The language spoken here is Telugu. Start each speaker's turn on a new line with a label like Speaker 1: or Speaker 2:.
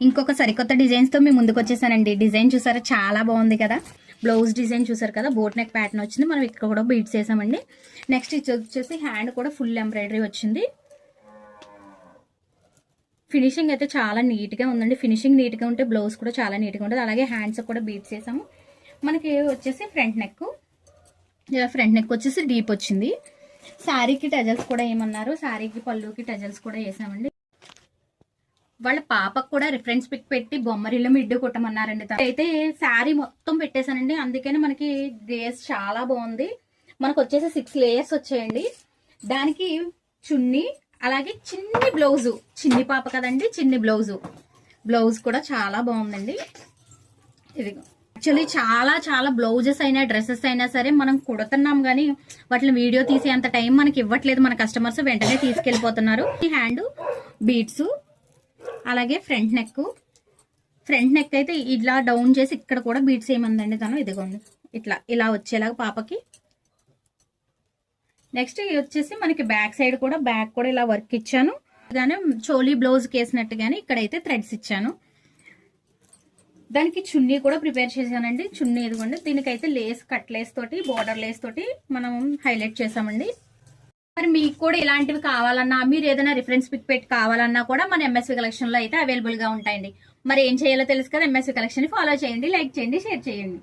Speaker 1: ఇంకొక సరికొత్త డిజైన్స్ తో మీ ముందుకు వచ్చేసానండి. డిజైన్ చూసారా, చాలా బాగుంది కదా. బ్లౌజ్ డిజైన్ చూసారు కదా, బోట్ నెక్ ప్యాటర్న్ వచ్చింది. మనం ఇక్కడ కూడా బీట్స్ వేసామండి. నెక్స్ట్ ఇది వచ్చేసి హ్యాండ్ కూడా ఫుల్ ఎంబ్రాయిడరీ వచ్చింది. ఫినిషింగ్ అయితే చాలా నీట్ గా ఉందండి. ఫినిషింగ్ నీట్ గా ఉంటే బ్లౌజ్ కూడా చాలా నీట్ గా ఉంటుంది. అలాగే హ్యాండ్స్ కూడా బీట్స్ వేసాము. మనకి వచ్చేసి ఫ్రంట్ నెక్, ఫ్రంట్ నెక్ వచ్చేసి డీప్ వచ్చింది. శారీకి టజల్స్ కూడా ఏమన్నారు, శారీకి పళ్ళుకి టజల్స్ కూడా వేసామండి. వాళ్ళ పాపకు కూడా రిఫరెన్స్ పిక్ పెట్టి బొమ్మరిలో మిడ్డు కుట్టమన్నారండి. అయితే శారీ మొత్తం పెట్టేశానండి. అందుకని మనకి డ్రెస్ చాలా బాగుంది. మనకు వచ్చేసి 6 లేయర్స్ వచ్చాయండి. దానికి చున్నీ, అలాగే చిన్ని బ్లౌజు, చిన్ని పాప కదండి, చిన్ని బ్లౌజ్ కూడా చాలా బాగుందండి. ఇది యాక్చువల్లీ చాలా చాలా బ్లౌజెస్ అయినా డ్రెస్సెస్ అయినా సరే మనం కుడుతున్నాం కానీ వాటిని వీడియో తీసే అంత టైం మనకి ఇవ్వట్లేదు. మన కస్టమర్స్ వెంటనే తీసుకెళ్లిపోతున్నారు. ఈ హ్యాండ్ బీడ్స్, అలాగే ఫ్రంట్ నెక్ అయితే ఇలా డౌన్ చేసి ఇక్కడ కూడా బీట్స్ ఏమందండి తను. ఇదిగోండి ఇలా వచ్చేలాగా పాపకి. నెక్స్ట్ వచ్చేసి మనకి బ్యాక్ సైడ్ కూడా, బ్యాక్ కూడా ఇలా వర్క్ ఇచ్చాను. కానీ చోలీ బ్లౌజ్ కేసినట్టుగానే ఇక్కడైతే థ్రెడ్స్ ఇచ్చాను. దానికి చున్నీ కూడా ప్రిపేర్ చేశానండి. చున్నీ ఇదిగోండి. దీనికైతే లేస్, కట్ లేస్ తోటి, బోర్డర్ లేస్ తోటి మనం హైలైట్ చేసామండి. మరి మీకు కూడా ఇలాంటివి కావాలన్నా, మీరు ఏదైనా రిఫరెన్స్ పిక్ పెట్టి కావాలన్నా కూడా మన ఎంఎస్వి కలెక్షన్ లో అయితే అవైలబుల్ గా ఉంటాయండి. మరి ఏం చేయాలో తెలుసు కదా, ఎంఎస్వి కలెక్షన్ ఫాలో చేయండి, లైక్ చేయండి, షేర్ చేయండి.